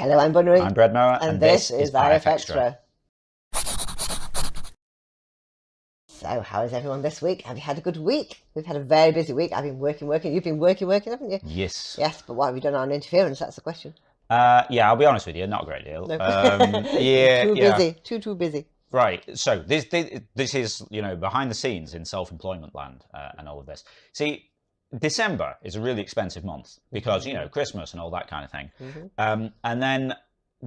Hello, I'm Bunnery. I'm Brad Mower, and this is IFXtra. So, how is everyone this week? Have you had a good week? We've had a very busy week. I've been working. You've been working, haven't you? Yes. Yes, but what have you done on interference? That's the question. Yeah, I'll be honest with you, not a great deal. No. Yeah, Too yeah. busy. Too busy. Right. So this is behind the scenes in self-employment land and all of this. See, December is a really expensive month because Christmas and all that kind of thing. And then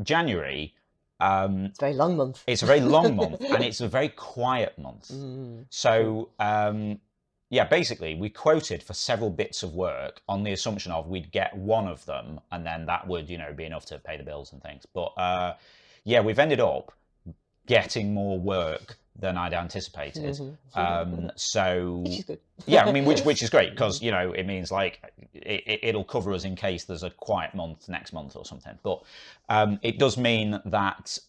January. It's a very long month. It's a very long month, and it's a very quiet month. So, yeah, basically, we quoted for several bits of work on the assumption of we'd get one of them, and then that would, be enough to pay the bills and things. But, yeah, we've ended up getting more work than I'd anticipated. So which is good. Yeah, I mean, which is great because it means like it'll cover us in case there's a quiet month next month or something. But it does mean that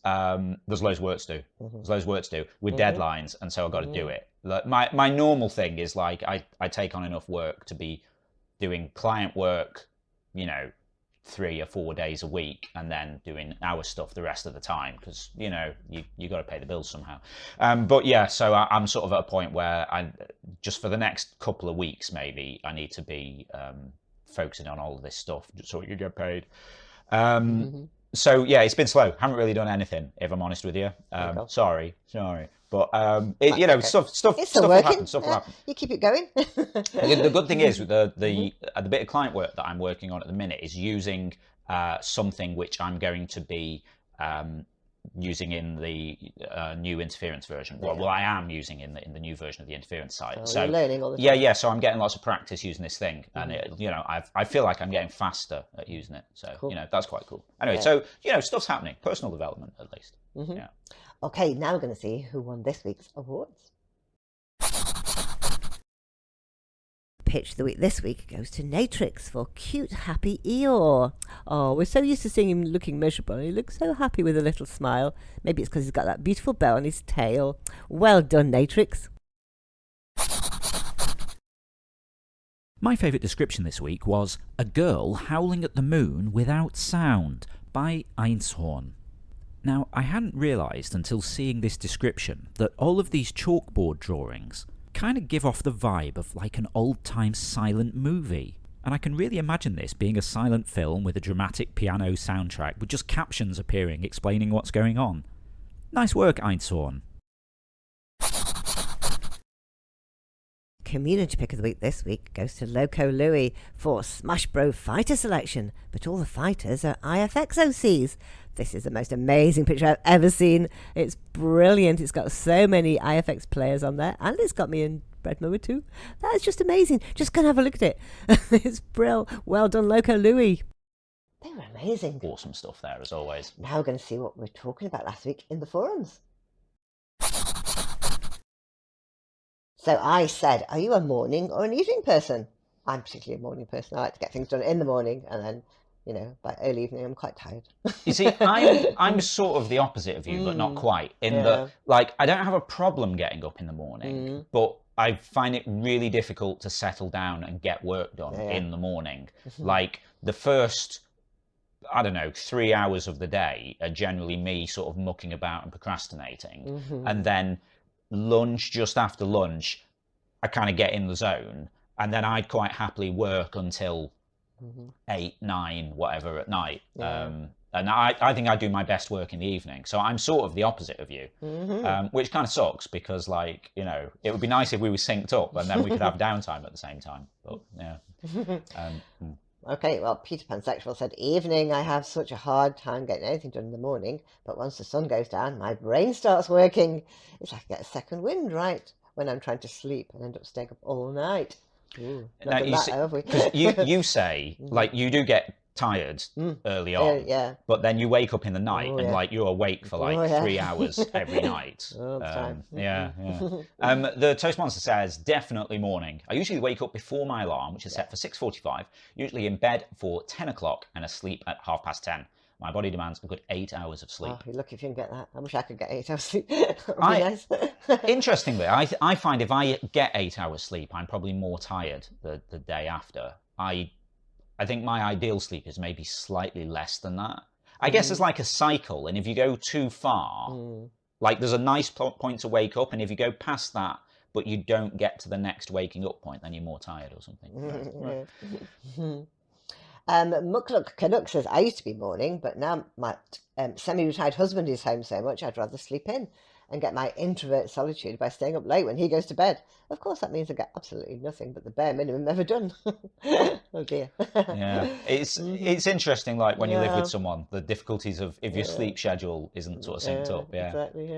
there's loads of work to do. There's loads of work to do with deadlines, and so I've got to do it. Like, my normal thing is like I take on enough work to be doing client work, 3 or 4 days a week, and then doing our stuff the rest of the time because you got to pay the bills somehow. But yeah, so I'm sort of at a point where I just for the next couple of weeks maybe I need to be focusing on all of this stuff so you get paid. So yeah, it's been slow. Haven't really done anything, if I'm honest with you. Sorry. But okay. stuff will happen. Stuff will happen. You keep it going. The good thing is the bit of client work that I'm working on at the minute is using something which I'm going to be using in the new interference version. Well, I am using in the new version of the interference site. So you're learning all the time. Yeah. So I'm getting lots of practice using this thing, and I feel like I'm getting faster at using it. So cool. That's quite cool. Anyway, so stuff's happening. Personal development, at least. Yeah. Okay, now we're going to see who won this week's awards. Pitch of the week this week goes to Natrix for Cute Happy Eeyore. Oh, we're so used to seeing him looking miserable. He looks so happy with a little smile. Maybe it's because he's got that beautiful bow on his tail. Well done, Natrix. My favourite description this week was A Girl Howling at the Moon Without Sound by Einshorn. Now, I hadn't realised until seeing this description that all of these chalkboard drawings kind of give off the vibe of like an old-time silent movie. And I can really imagine this being a silent film with a dramatic piano soundtrack with just captions appearing explaining what's going on. Nice work, Einshorn. Community pick of the week this week goes to Loco Louie for Smash Bro Fighter selection, but all the fighters are IFX OCs. This is the most amazing picture I've ever seen. It's brilliant. It's got so many IFX players on there, and it's got me in Brad Mower too. That is just amazing. Just go and have a look at it. It's brill. Well done, Loco Louie. They were amazing. Awesome stuff there, as always. Now we're going to see what we were talking about last week in the forums. So I said, are you a morning or an evening person? I'm particularly a morning person. I like to get things done in the morning, and then, by early evening, I'm quite tired. You see, I'm sort of the opposite of you, but not quite. That, I don't have a problem getting up in the morning, but I find it really difficult to settle down and get work done in the morning. Like, the first, 3 hours of the day are generally me sort of mucking about and procrastinating. And then lunch, just after lunch, I kind of get in the zone, and then I'd quite happily work until 8, 9, whatever at night. And I think I do my best work in the evening. So I'm sort of the opposite of you, which kind of sucks because, it would be nice if we were synced up and then we could have downtime at the same time. But yeah. Okay, well, Peter Pansexual said, evening, I have such a hard time getting anything done in the morning, but once the sun goes down, my brain starts working. It's like I get a second wind, right, when I'm trying to sleep and end up staying up all night. Ooh, now, you say, you do get tired early on, but then you wake up in the night and you're awake for 3 hours every night. All the time. The Toastmaster says definitely morning. I usually wake up before my alarm, which is set for 6:45, usually in bed for 10 o'clock and asleep at 10:30. My body demands a good 8 hours of sleep. Oh, you're lucky if you can get that. I wish I could get 8 hours sleep. That would be nice. Interestingly, I find if I get 8 hours sleep, I'm probably more tired the day after. I think my ideal sleep is maybe slightly less than that. I guess it's like a cycle, and if you go too far, like there's a nice point to wake up, and if you go past that, but you don't get to the next waking up point, then you're more tired or something. Right. Mukluk Canuck says, I used to be morning, but now my semi-retired husband is home so much, I'd rather sleep in and get my introvert solitude by staying up late when he goes to bed. Of course, that means I get absolutely nothing but the bare minimum ever done. Oh dear. Yeah, it's interesting, like when you live with someone, the difficulties of if your sleep schedule isn't sort of synced up. Yeah, exactly.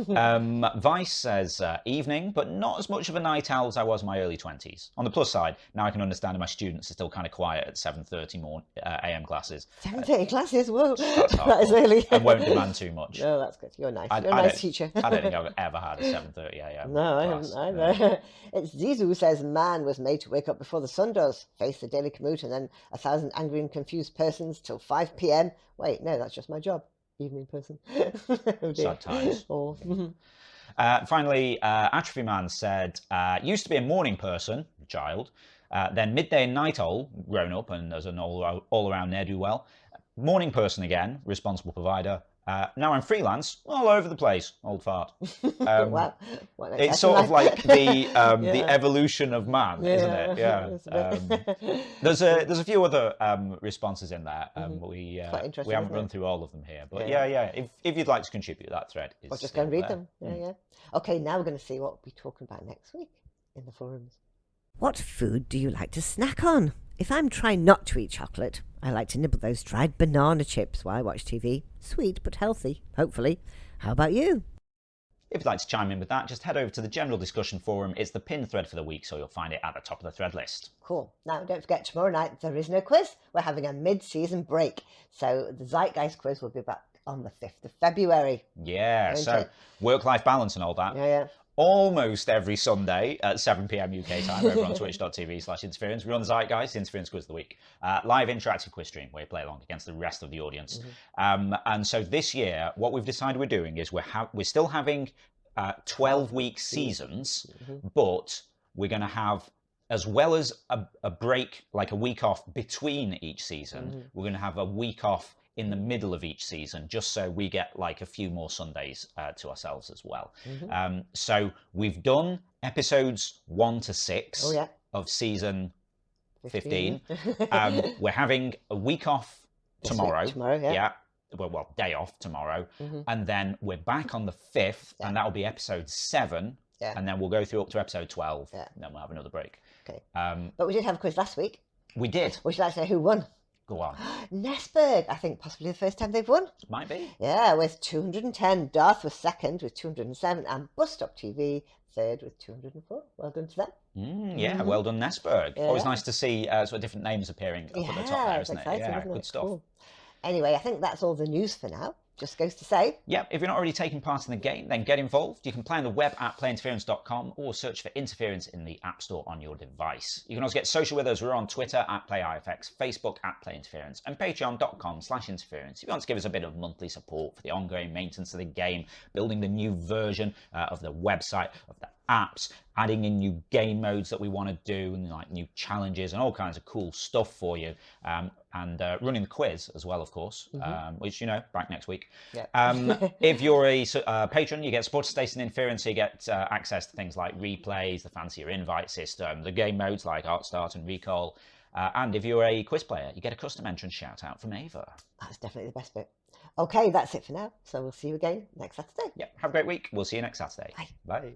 Yeah. Vice says evening, but not as much of a night owl as I was in my early 20s. On the plus side, now I can understand my students are still kind of quiet at 7:30 a.m. classes. 7:30 classes. Whoa, That's that is early. And won't demand too much. No, that's good. You're nice. You're a nice teacher. I don't think I've ever had a 7:30 a.m. No, I class. haven't either. It's Zizou says, man was made to wake up before the sun does, face the daily commute, and then 1,000 angry and confused persons till 5 p.m. Wait, no, that's just my job. Evening person. Oh, Sad times. Oh. Finally, Atrophy Man said, used to be a morning person, child, then midday and night owl, grown up and as an all-around ne'er-do-well, morning person again, responsible provider. Now I'm freelance, all over the place, old fart. Wow. It's sort of like the evolution of man, isn't it? Yeah. There's a few other responses in there. We haven't run through all of them here, but yeah. If you'd like to contribute, that thread is. Or just go and read them. Yeah. Okay, now we're going to see what we'll be talking about next week in the forums. What food do you like to snack on? If I'm trying not to eat chocolate, I like to nibble those dried banana chips while I watch TV. Sweet but healthy, hopefully. How about you? If you'd like to chime in with that, just head over to the general discussion forum. It's the pinned thread for the week, so you'll find it at the top of the thread list. Cool. Now, don't forget, tomorrow night there is no quiz. We're having a mid-season break. So the Zeitgeist quiz will be back on the 5th of February. Yeah, so work-life balance and all that. Yeah. Almost every Sunday at 7 p.m. UK time over on twitch.tv/interference. We're on the Zeitgeist Interference Quiz of the Week. Live interactive quiz stream where you play along against the rest of the audience. And so this year, what we've decided we're doing is we're still having 12-week seasons, but we're going to have, as well as a break, like a week off between each season, we're going to have a week off in the middle of each season, just so we get like a few more Sundays to ourselves as well. So we've done episodes 1 to 6 of season 15. We're having a week off tomorrow. Well, day off tomorrow. And then we're back on the 5th, and that'll be episode 7. And then we'll go through up to episode 12, and then we'll have another break. Okay. But we did have a quiz last week. We did. Would you like to know who won? Go on. Nesberg, I think possibly the first time they've won. Might be. Yeah, with 210. Darth was second with 207, and Bus Stop TV third with 204. Well done to them. Well done, Nesberg. Always nice to see sort of different names appearing up at the top there, isn't it? Yeah, good stuff. Cool. Anyway, I think that's all the news for now. Just goes to say. Yep, if you're not already taking part in the game, then get involved. You can play on the web at playinterference.com or search for Interference in the App Store on your device. You can also get social with us. We're on Twitter at PlayIFX, Facebook at PlayInterference, and patreon.com/interference. If you want to give us a bit of monthly support for the ongoing maintenance of the game, building the new version of the website, of the apps, adding in new game modes that we want to do, and like new challenges and all kinds of cool stuff for you, and running the quiz as well, of course, which, back next week. If you're a patron, you get supporter status and interference, so you get access to things like replays, the fancier invite system, the game modes like Art Start and Recall, and if you're a quiz player, you get a custom entrance shout out from Ava. That's definitely the best bit. Okay, that's it for now, so we'll see you again next Saturday. Have a great week. We'll see you next Saturday. Bye. Bye.